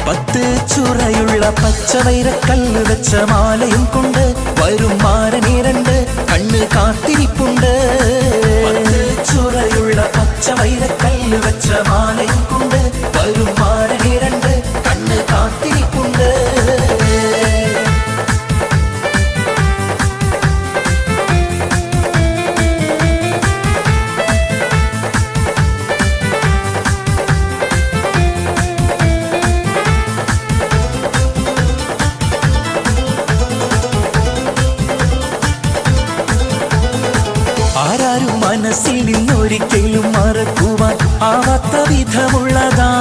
പത്ത് ചുറയുള്ള പച്ചവൈരക്കല്ല് വെച്ച മാലയും കൊണ്ട് വരും മാരനീരണ്ട് കണ്ണ് കാത്തിരിപ്പുണ്ട്. പത്ത് ചുറയുള്ള പച്ചവൈരക്കല്ല് വെച്ച മാലയും കൊണ്ട് വരും മാരനീരണ്ട് കണ്ണ് കാത്തിരിപ്പുണ്ട്. ആരാരും മനസ്സിൽ നിന്നൊരിക്കലും മറക്കുവാൻ ആവാത്ത വിധമുള്ളതാ